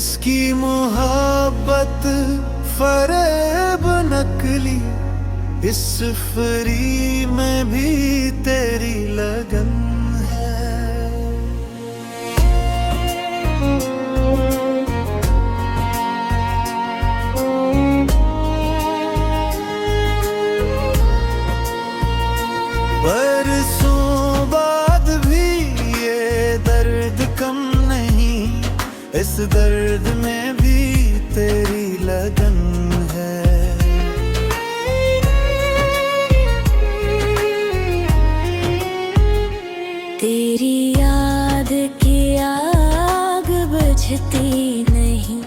इसकी मोहब्बत फरेब नकली, इस फरी में भी तेरी लगन है। बरसों बाद भी ये दर्द कम नहीं, इस दर्द में भी तेरी लगन है। तेरी याद की आग बुझती नहीं,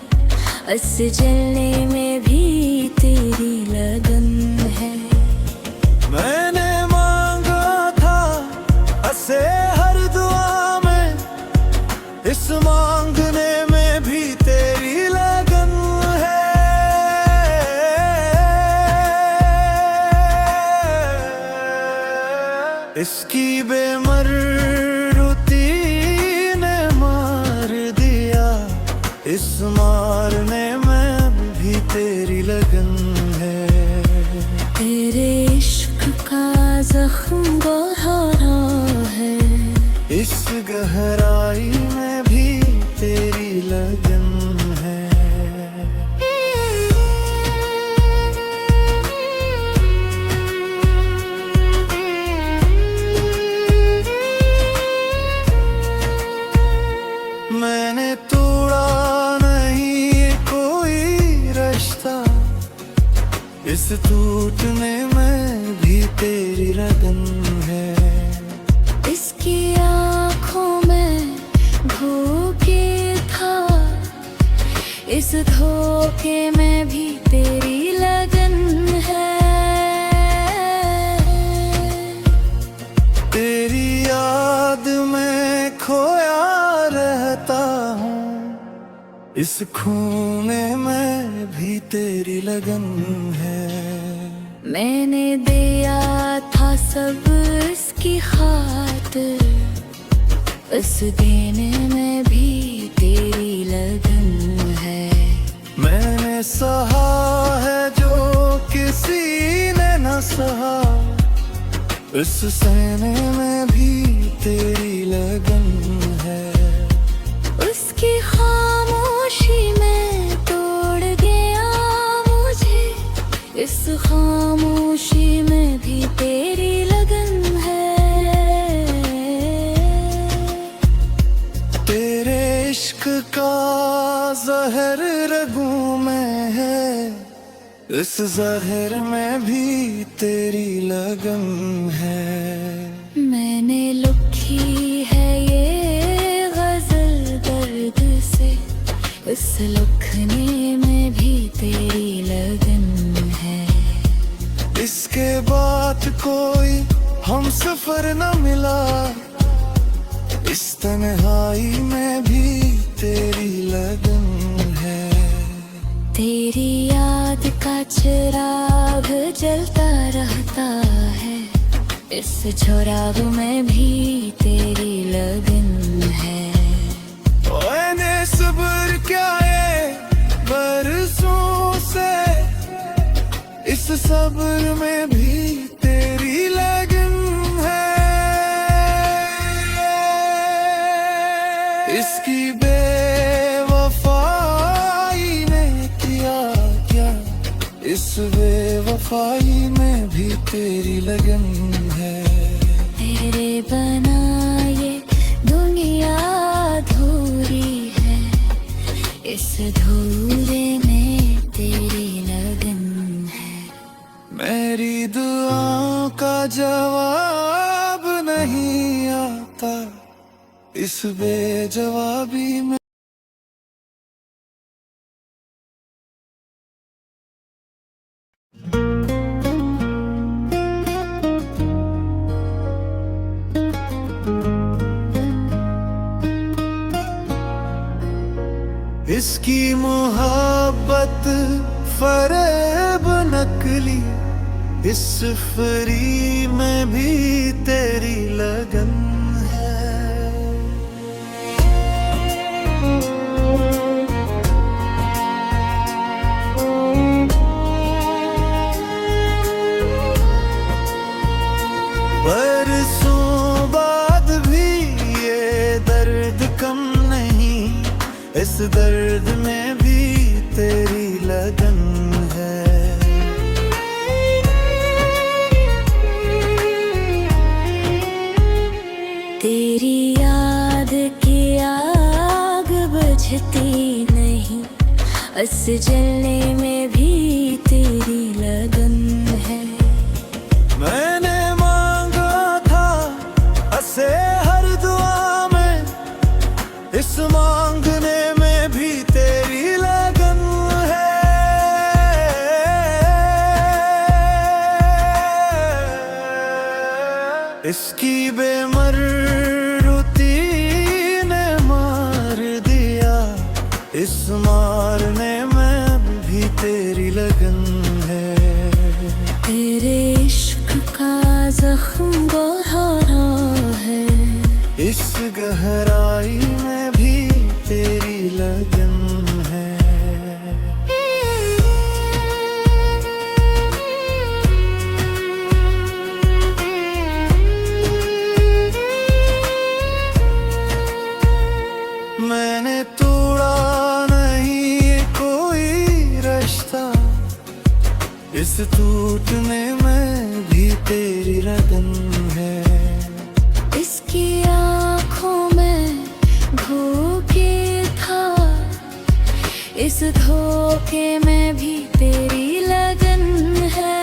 इस जलने में भी तेरी लगन है। मैंने मांगा था असे हर दुआ में, इस मांगने में भी तेरी लगन है। इसकी बेमर्रुती ने मार दिया, इस मारने में भी तेरी लगन है। तेरे इश्क का जख्म गहरा है, इस गहराई में भी तेरी लगन है। मैंने तोड़ा नहीं कोई रिश्ता, इस टूटने में भी तेरी लगन है। इसकी आँखों में धोखे था, इस धोखे में भी तेरी लगन है। तेरी याद में खोया रहता हूँ, इस खूने में भी तेरी लगन है। मैंने दिया था सब इसकी खातिर, इस देने में भी तेरी लगन है। मैंने सहा है जो किसी ने न सहा, इस सहने में भी तेरी लगन है। उसकी खामोशी में तोड़ गया मुझे, इस खामोशी में भी तेरी लगन है। तेरे इश्क का जहर रगों में है, इस जहर में भी तेरी लगन है। मैंने लिखी है ये गजल दर्द से, इस लिखने में भी तेरी लगन है। इसके बाद कोई हम सफर न मिला, इस तन्हाई में भी तेरी लगन है। तेरी याद का चिराग जलता रहता है, इस चिराग में भी तेरी लगन है। मैंने सब्र क्या है बरसों से, इस सब्र में भी तेरी लगन है। इसकी बेवफाई ने किया क्या, इस बेवफाई में भी तेरी लगन है। तेरे बना ये दुनिया अधूरी है, इस अधूरे में तेरी लगन है। मेरी दुआओं का जवाब नहीं आता, इस बेजवाबी में। इसकी मोहब्बत फरेब नकली, इस फरी में भी तेरी लगन है। इस दर्द में भी तेरी लगन है। तेरी याद की आग बुझती नहीं, बस जलने में भी तेरी लगन है। मैंने मांगा था असे हर दुआ में, इस मांगने में भी तेरी लगन है। इसकी बेमर्रुती ने मार दिया, इस मारने में भी तेरी लगन है। तेरे इश्क का जख्म गहरा है, इस गहराई में भी तेरी लगन है। मैंने तोड़ा नहीं कोई रिश्ता, इस टूटने में भी तेरी लगन है। इसकी आँखों में धोखे था, इस धोखे में भी तेरी लगन है।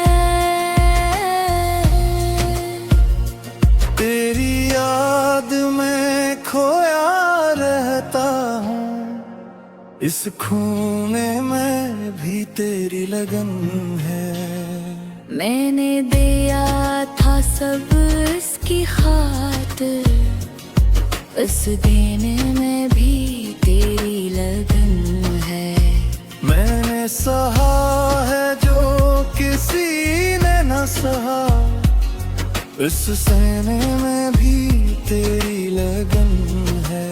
तेरी याद में खोया रहता हूँ, इस खूने में भी तेरी लगन है। मैंने दिया था सब इसकी खातिर, उस देने में भी तेरी लगन है। मैंने सहा है जो किसी ने न सहा, इस सहने में भी तेरी लगन है।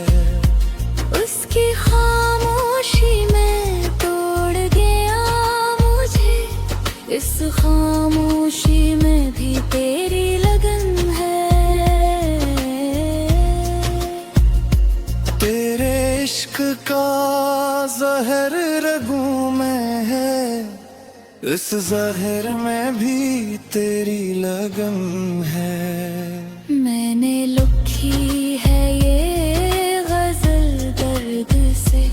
उसकी खामोशी में तोड़ गया मुझे, इस खामोशी में भी तेरी लगन है। तेरे इश्क का जहर रगों में है, इस जहर में भी तेरी लगन है। मैंने लिखी है ये गजल दर्द से,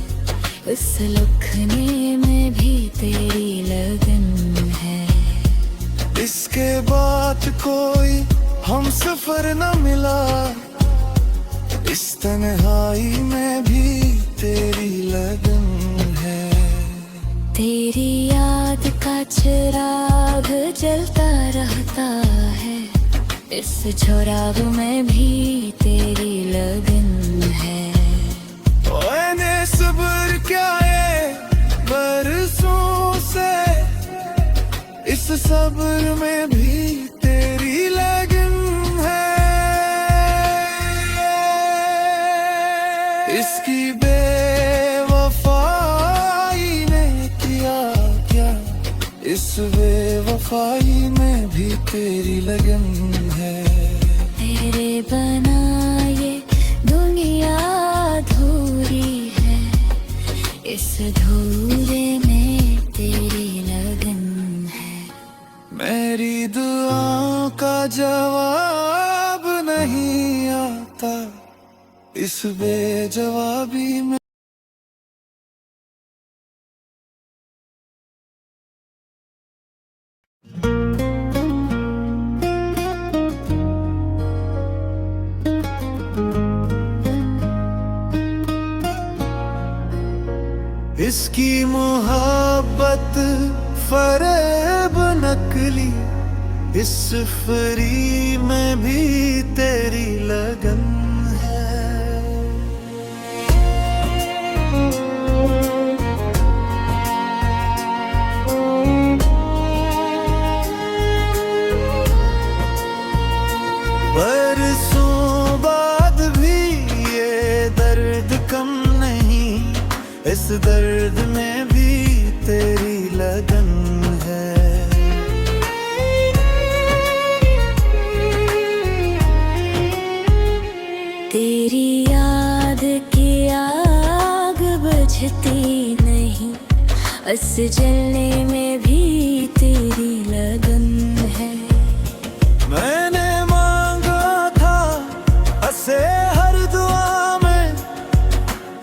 उस लिखने में भी तेरी लगन है। इसके बाद कोई हम सफर न मिला, इस तन्हाई में भी तेरी लगन है। तेरी याद का चिराग जलता रहता है, इस चिराग में भी तेरी लगन है। मैंने सब्र किया है बरसों से, इस सब्र में भी तेरी लगन है। इसकी बेवफाई ने किया क्या, इस बेवफाई में भी तेरी लगन है। तेरे बना ये दुनिया अधूरी है, इस अधूरे में तेरी लगन है। मेरी दुआओं का जवाब नहीं आता, इस बेजवाबी में। इसकी मोहब्बत फरेब नकली, इस फरी में भी तेरी लगन है। बरसों बाद भी ये दर्द कम नहीं, इस दर्द में भी तेरी लगन है। तेरी याद की आग बुझ बस जलने में भी तेरी लगन है। मैंने मांगा था असे हर दुआ में,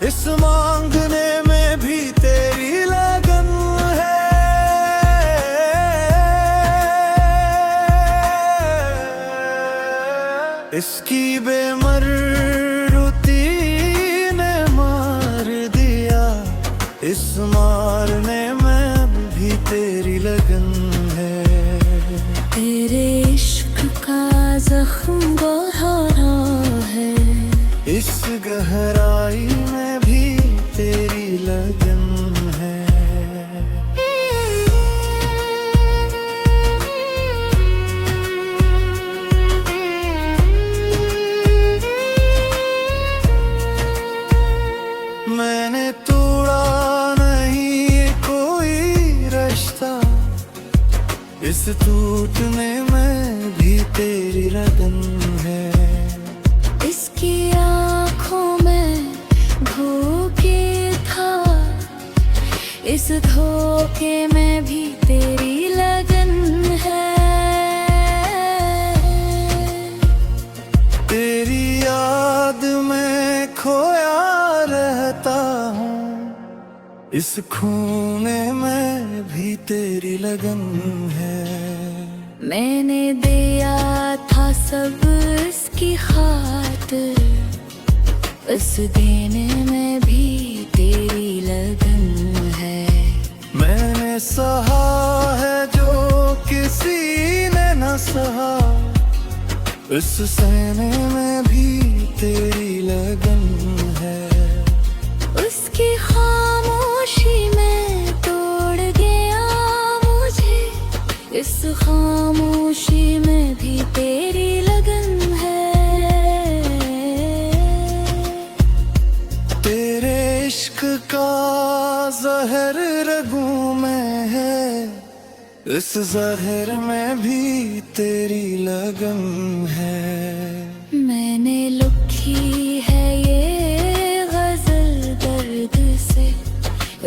इस मांगने में भी तेरी लगन है। इसकी बेमर्रुती ने मार दिया, इस मारने में भी तेरी लगन है। तेरे इश्क का जख्म गहरा है, इस गहराई में भी तेरी लगन है। मैंने तोड़ा नहीं कोई रिश्ता, इस टूटने में भी तेरी लगन है। इसकी आँखों में धोखे था, इस धोखे में भी तेरी लगन है। तेरी याद में खोया रहता हूँ, इस खूने में भी तेरी लगन है। मैंने दिया था सब इसकी खातिर, उस देने में भी तेरी लगन है। मैंने सहा है जो किसी ने न सहा, इस सहने में भी तेरी लगन है। उसकी खामोशी में तोड़ गया मुझे, इस खामोशी में भी तेरी लगन है। तेरे इश्क का जहर रगों में है, इस जहर में भी तेरी लगन है। मैंने लिखी है ये गजल दर्द से,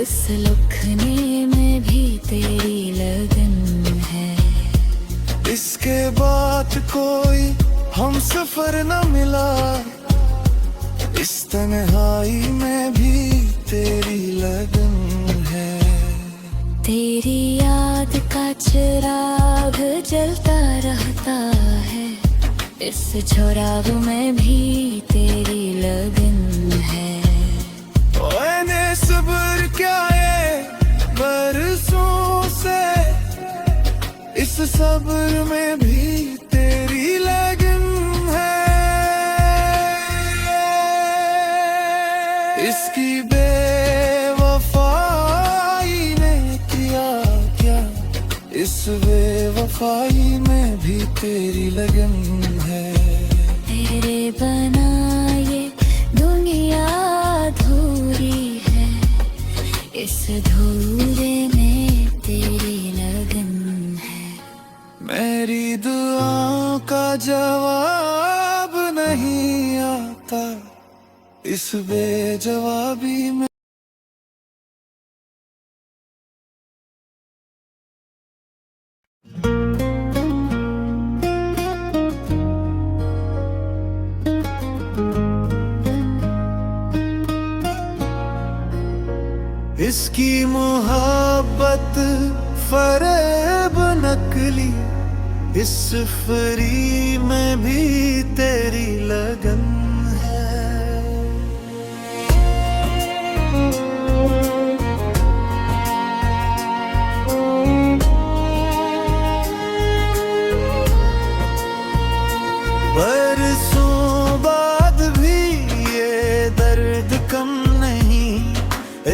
उस लिखने में भी तेरी लगन है। इसके बाद कोई हम सफर न मिला, इस तन्हाई में भी तेरी लगन है। तेरी याद का चिराग जलता रहता है, इस चिराग में भी तेरी लगन है। मैंने सब्र किया ये बरसों से, इस सब्र में भी तेरी लगन है। इसकी बेवफाई ने किया क्या, इस बेवफाई में भी तेरी लगन है। तेरे बना ये दुनिया अधूरी है, इस अधूरे में तेरी लगन है। मेरी दुआओं का जवाब नहीं आता, इस बेजवाबी में। इसकी मोहब्बत फरेब नकली, इस फरी में भी तेरी लगन है। बरसों बाद भी ये दर्द कम नहीं,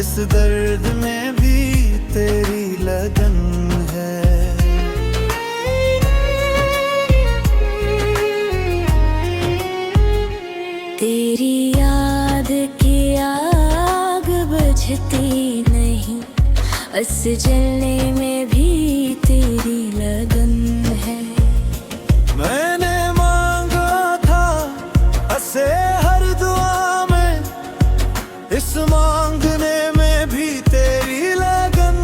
इस दर्द में भी तेरी लगन है। तेरी याद की आग बुझती नहीं, बस जलने में भी तेरी लगन है। मैंने मांगा था असे हर दुआ में, इस मांगने में भी तेरी लगन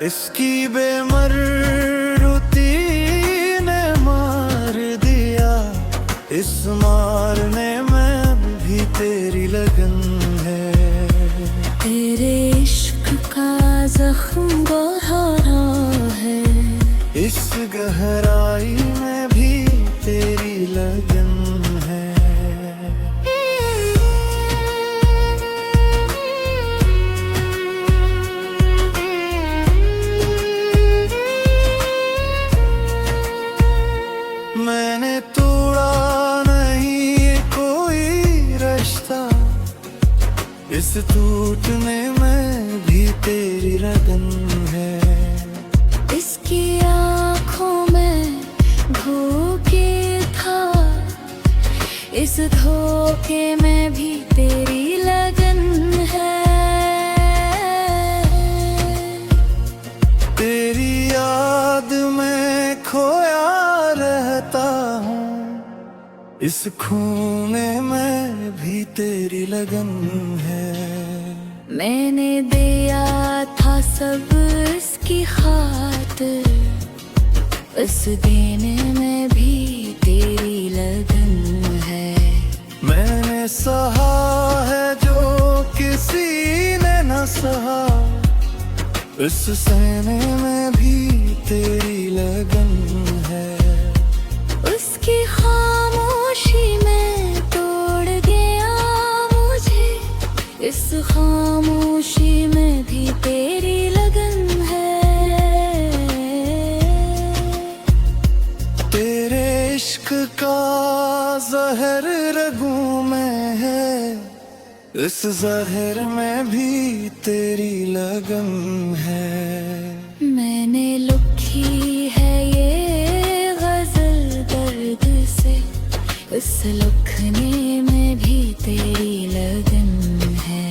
इसकी बेमर्रुती ने मार दिया, इस मारने में भी तेरी लगन है। तेरे इश्क का जख्म गहरा है, इस गहराई में भी तेरी लगन है। मैंने तोड़ा नहीं कोई रिश्ता, इस टूटने में भी तेरी लगन है। इसकी आँखों में धोखे था, इस धोखे में भी तेरी लगन है। तेरी याद में खोया रहता हूँ, इस खूने में भी तेरी लगन है। मैंने दिया था सब इसकी खातिर, उस देने में भी तेरी लगन है। मैंने सहा है जो किसी ने न सहा, इस सहने में भी तेरी लगन है। उसकी खामोशी में तोड़ गया मुझे, इस खामोशी में भी तेरी लगन है। तेरे इश्क का जहर रगों में है, इस जहर में भी तेरी लगन है। मैंने लिखी है ये गजल दर्द से, उस लिखने में भी तेरी लगन है।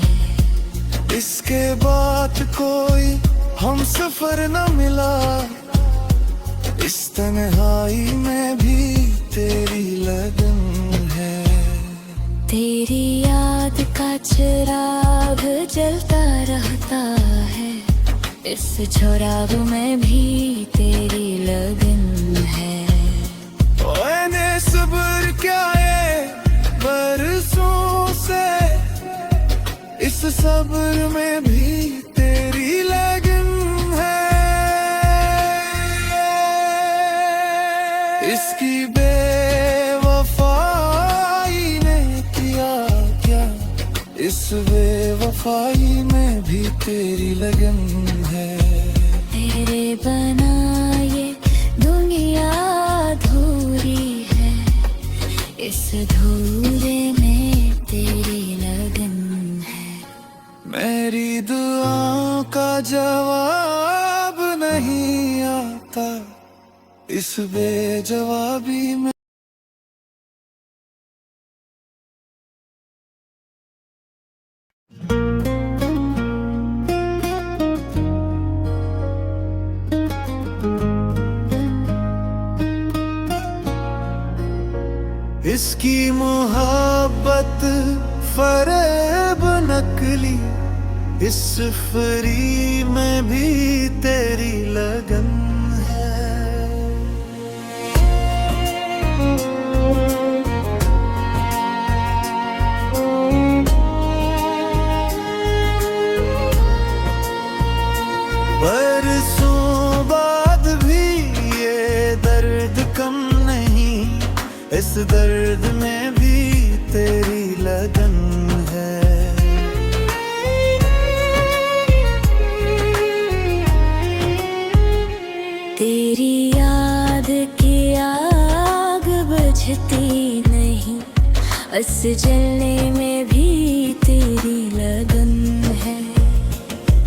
इसके बाद कोई हम सफर न मिला, इस तन्हाई में भी तेरी लगन है। तेरी याद का चिराग जलता रहता है, इस चिराग में भी तेरी लगन है। मैंने सब्र क्या है बरसों से, इस सब्र में भी तेरी लगन है। इसकी बेवफाई ने किया क्या, इस बेवफाई में भी तेरी लगन है। तेरे बना ये दुनिया अधूरी है, इस अधूरे में तेरी लगन है। मेरी दुआओं का जवाब नहीं आता, इस बेजवाबी में। इसकी मोहब्बत फरेब नकली, इस फरी में भी तेरी लगन है। बरसों बाद भी ये दर्द कम नहीं, इस दर्द में भी तेरी लगन है। तेरी याद की आग बुझती नहीं, इस जलने में भी तेरी लगन है।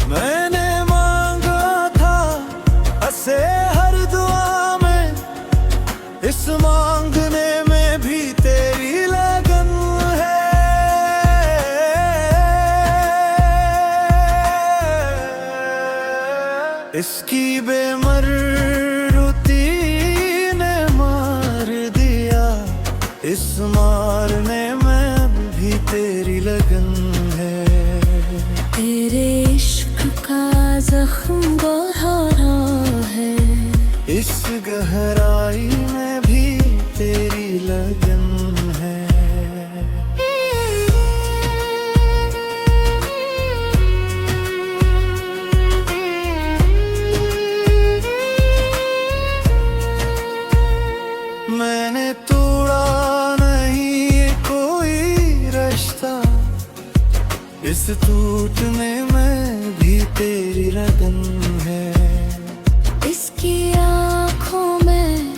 मैंने मांगा था असे हर दुआ में, इस मांगने में भी तेरी लगन है। इसकी बेमर्रुती ने मार दिया, इस मारने में भी तेरी लगन है। तेरे इश्क का जख्म गहरा गहराई में भी तेरी लगन है। मैंने तोड़ा नहीं ये कोई रिश्ता, इस टूटने में भी तेरी लगन है। इसकी आँखों में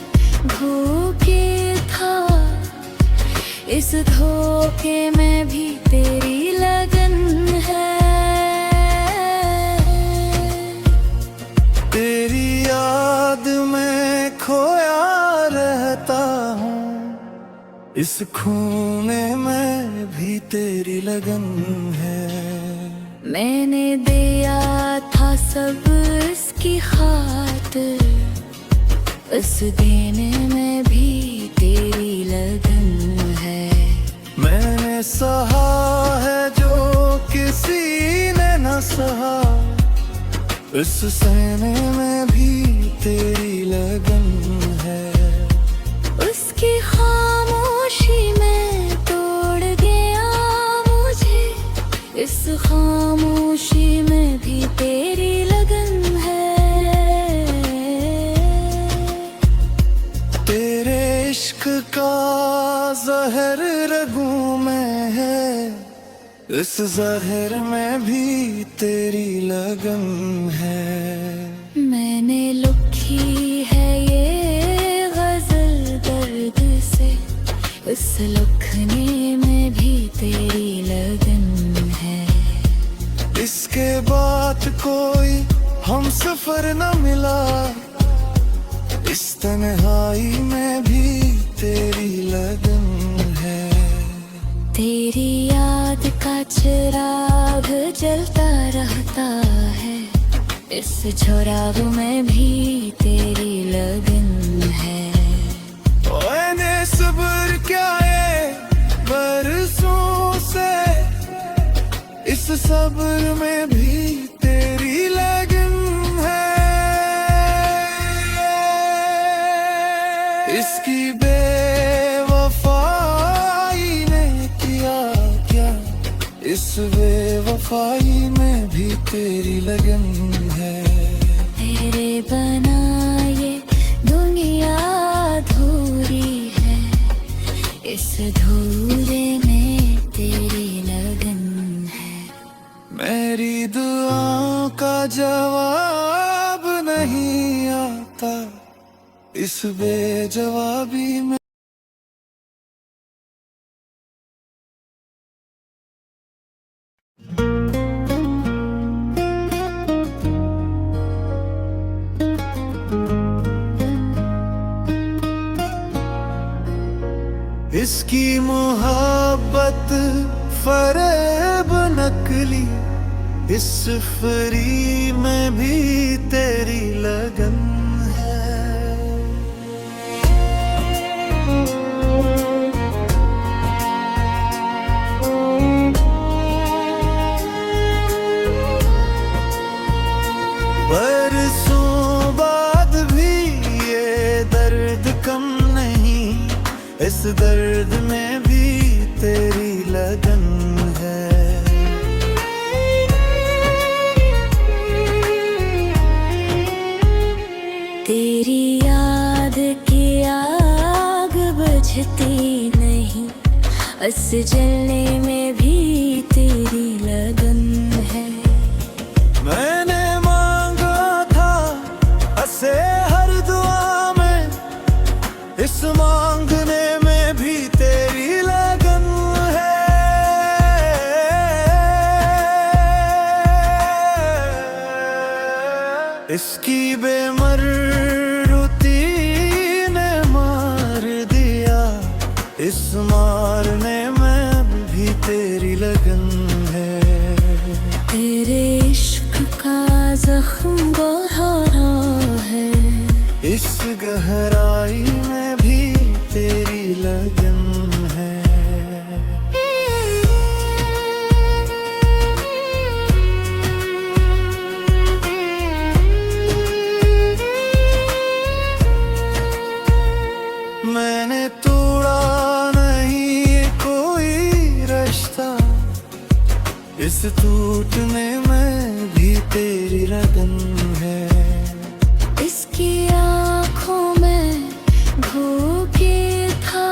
धोखे था, इस धोखे में भी तेरी लगन है। तेरी याद में खोया रहता हूँ, इस खूने में भी तेरी लगन है। मैंने दिया था सब इसकी खातिर, उस देने में भी तेरी लगन है। मैंने सहा है जो किसी ने न सहा, इस सहने में भी तेरी लगन है। उसकी खामोशी में तोड़ गया मुझे, इस खामोशी में भी तेरी लगन है। तेरे इश्क का जहर रगों में है, इस जहर में भी तेरी लगन है। मैंने लिखी है ये गजल दर्द से, उस लिखने में भी तेरी लगन है। इसके बाद कोई हम सफर न मिला, इस तन्हाई में भी तेरी लगन है। तेरी याद का चिराग जलता रहता है, इस चिराग में भी तेरी लगन है। मैंने सब्र क्या ये बरसों से, इस सब्र में भी तेरी लगन है। इसकी बेवफाई ने किया क्या, इस बेवफाई में भी तेरी लगन है। तेरे बना ये दुनिया अधूरी है, इस अधूरे में तेरी लगन है। मेरी दुआओं का जवाब नहीं आता, इस बेजवाबी में। इसकी मोहब्बत फरेब नकली, इस फरी में भी तेरी लगन है। बरसों बाद भी ये दर्द कम नहीं, इस दर्द में भी तेरी लगन है। तेरी याद की आग बुझती नहीं, उस जलने में भी तेरी लगन है। मैंने मांगा था ऐसे हर दुआ में, इस मांगने में भी तेरी लगन है। इसकी बेमर्रुती ने मार दिया, इस मारने में भी तेरी लगन है। तेरे इश्क का जख्म गहरा है, इस गहराई में भी तेरी लगन है। टूटने में भी तेरी लगन है। इसकी आँखों में धोखे था,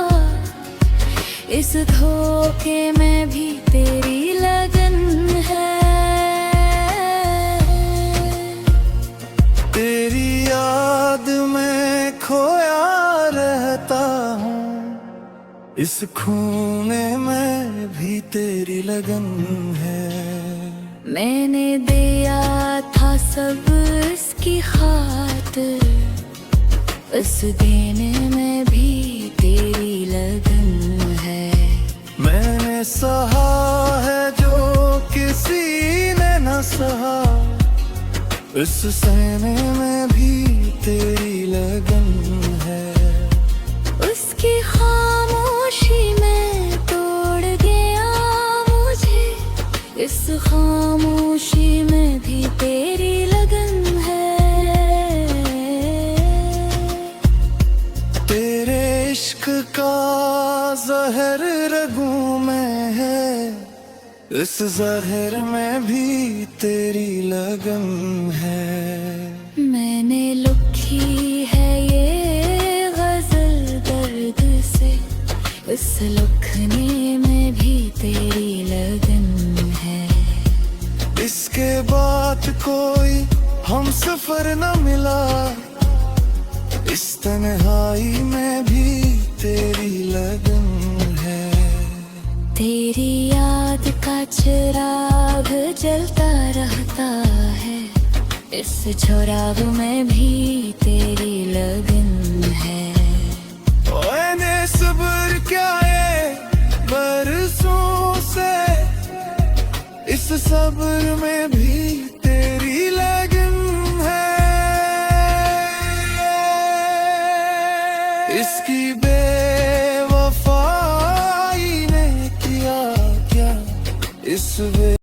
इस धोखे में भी तेरी लगन है। तेरी याद में खोया रहता हूँ, इस खूने में भी तेरी लगन है। मैंने दिया था सब इसकी खातिर, इस देने में भी तेरी लगन है। मैंने सहा है जो किसी ने न सहा, इस सहने में भी तेरी लगन है। उसकी खामोशी में तोड़ गया मुझे, इस खामोशी में भी तेरी लगन है। तेरे इश्क का जहर रगों में है, इस जहर में भी तेरी लगन है। मैंने लिखी है ये गजल दर्द से, इस लिखने में भी तेरी लगन है। इसके बाद कोई हम सफर न मिला, इस तन्हाई में भी तेरी लगन है। तेरी याद का चिराग जलता रहता है, इस चुराग में भी तेरी लगन है। मैंने सब्र क्या है बरसों से, इस सब्र में भी तेरी लगन है। इसकी